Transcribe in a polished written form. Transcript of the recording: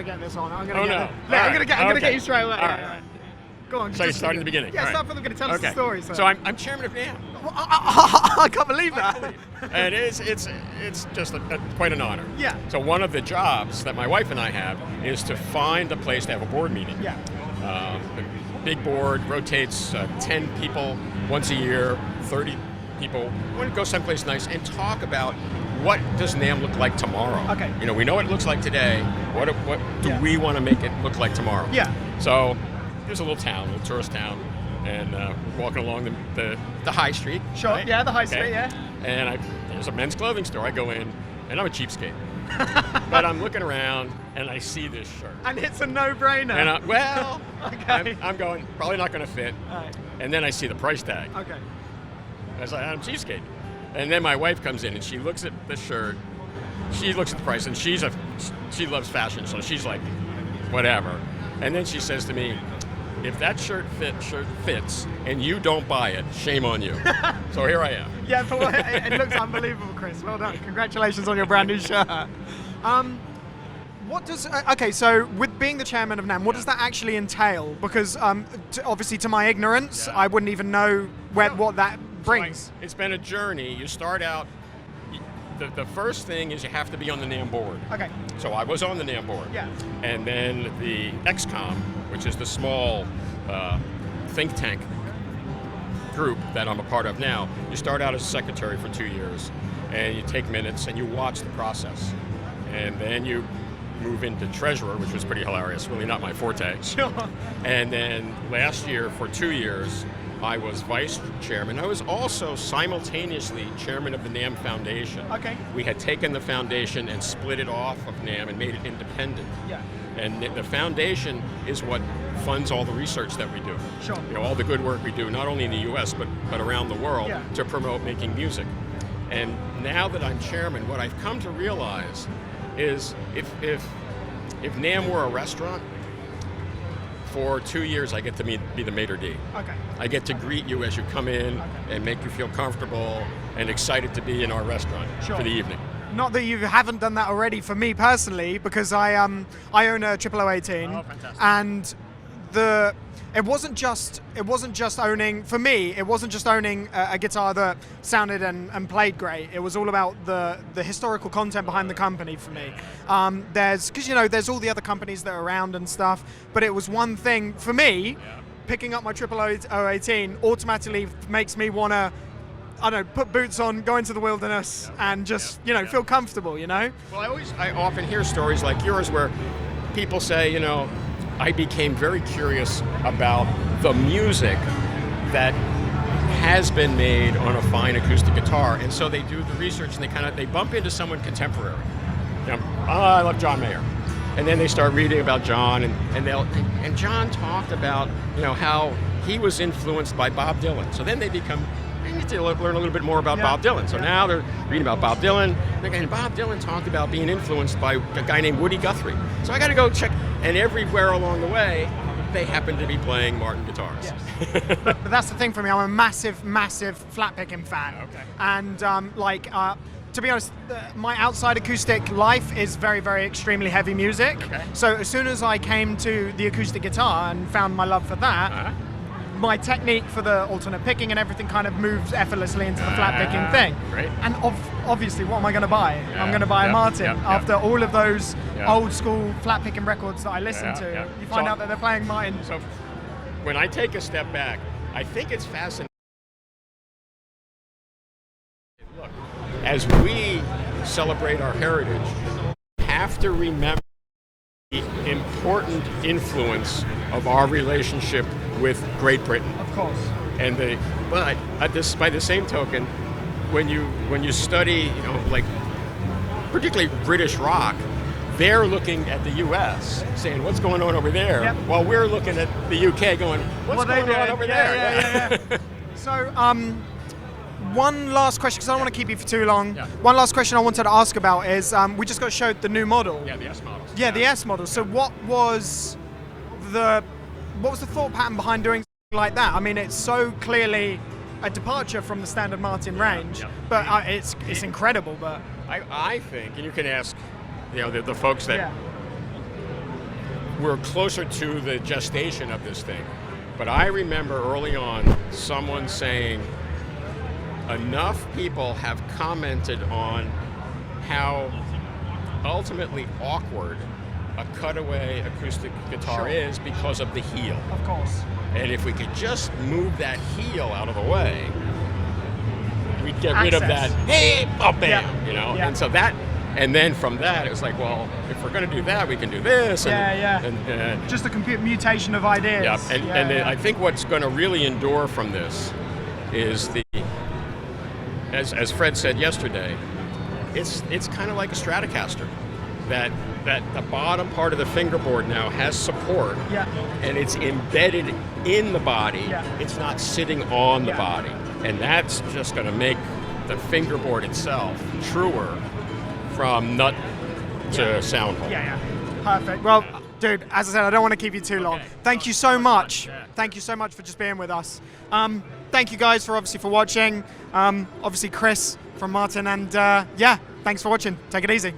gonna get this on. I'm Oh, gonna no. get it. I'm gonna get you straight away. All right. Go on. So you start at the beginning. Yeah, All start from the beginning. Tell us the story. So I'm chairman of NAMM. I can't believe that. And it's just quite an honor. Yeah. So one of the jobs that my wife and I have is to find a place to have a board meeting. Yeah. The big board rotates 10 people once a year, 30 people. We want to go someplace nice and talk about what does NAMM look like tomorrow. Okay. You know, we know what it looks like today. What do we want to make it look like tomorrow? Yeah. So there's a little town, a little tourist town, and walking along the high street. Sure. Right? Yeah, the high street. Okay. Yeah. And there's a men's clothing store. I go in, and I'm a cheapskate. But I'm looking around, and I see this shirt. And it's a no-brainer. And okay. I'm going, probably not going to fit. Right. And then I see the price tag. Okay. I was like, I'm cheapskate. And then my wife comes in, and she looks at the shirt. She looks at the price, and she loves fashion, so she's like, whatever. And then she says to me, if that shirt fits and you don't buy it, shame on you. So here I am. Yeah, but it looks unbelievable, Chris. Well done. Congratulations on your brand new shirt. What does okay? So with being the chairman of NAMM, what does that actually entail? Because obviously, to my ignorance, I wouldn't even know what that brings. It's been a journey. You start out. The first thing is you have to be on the NAMM board. Okay. So I was on the NAMM board. Yeah. And then the XCOM, which is the small think tank group that I'm a part of now, you start out as secretary for 2 years, and you take minutes and you watch the process. And then you move into treasurer, which was pretty hilarious, really not my forte. Sure. And then last year, for 2 years, I was vice chairman. I was also simultaneously chairman of the NAMM Foundation. Okay. We had taken the foundation and split it off of NAMM and made it independent. Yeah. And the foundation is what funds all the research that we do. Sure. You know, all the good work we do, not only in the U.S., but around the world, to promote making music. And now that I'm chairman, what I've come to realize is if NAMM were a restaurant, for 2 years I get to be the maitre d'. Okay. I get to greet you as you come in and make you feel comfortable and excited to be in our restaurant for the evening. Not that you haven't done that already for me personally, because I own a 0018. Oh, fantastic. And it wasn't just owning, for me, it wasn't just owning a guitar that sounded and played great. It was all about the historical content behind the company for me. There's all the other companies that are around and stuff, but it was one thing for me. Picking up my 0018 automatically makes me want to, I don't know, put boots on, go into the wilderness, and just feel comfortable. Well, I often hear stories like yours where people say, I became very curious about the music that has been made on a fine acoustic guitar, and so they do the research and they bump into someone contemporary. I love John Mayer, and then they start reading about John, and John talked about how he was influenced by Bob Dylan. So then they need to learn a little bit more about Bob Dylan. So now they're reading about Bob Dylan, and Bob Dylan talked about being influenced by a guy named Woody Guthrie. So I got to go check, and everywhere along the way, they happen to be playing Martin guitars. Yes. but that's the thing for me. I'm a massive flat picking fan. Okay. And to be honest, my outside acoustic life is very, very extremely heavy music. Okay. So as soon as I came to the acoustic guitar and found my love for that, my technique for the alternate picking and everything kind of moves effortlessly into the flat picking thing. Great. And obviously, what am I going to buy? I'm going to buy a Martin. After all of those old school flat picking records that I listen to, you find out that they're playing Martin. So when I take a step back, I think it's fascinating. Look, as we celebrate our heritage, we have to remember the important influence of our relationship with Great Britain. Of course. But by the same token, when you study, like particularly British rock, they're looking at the U.S. saying, "What's going on over there?" While we're looking at the U.K. going, "What's going on over there?" Yeah. So, one last question, because I don't want to keep you for too long. Yeah. One last question I wanted to ask about is, we just got showed the new model. Yeah, the S model. Yeah, the S model. So what was the thought pattern behind doing something like that? I mean, it's so clearly a departure from the standard Martin range, but it's incredible. But I think, and you can ask, the folks that we're closer to the gestation of this thing. But I remember early on someone saying, enough people have commented on how ultimately awkward a cutaway acoustic guitar is because of the heel. Of course. And if we could just move that heel out of the way, we'd get rid of that, hey, oh, bam, you know? And so that, and then from that, it was like, well, if we're going to do that, we can do this. And, and just a mutation of ideas. I think what's going to really endure from this is as Fred said yesterday, it's kind of like a Stratocaster, that the bottom part of the fingerboard now has support, and it's embedded in the body. It's not sitting on the body, and that's just going to make the fingerboard itself truer from nut to sound hole. Perfect. Well, dude, as I said, I don't want to keep you too long. Thank you so much. Thank you so much for just being with us. Thank you guys for watching. Obviously Chris from Martin, and thanks for watching. Take it easy.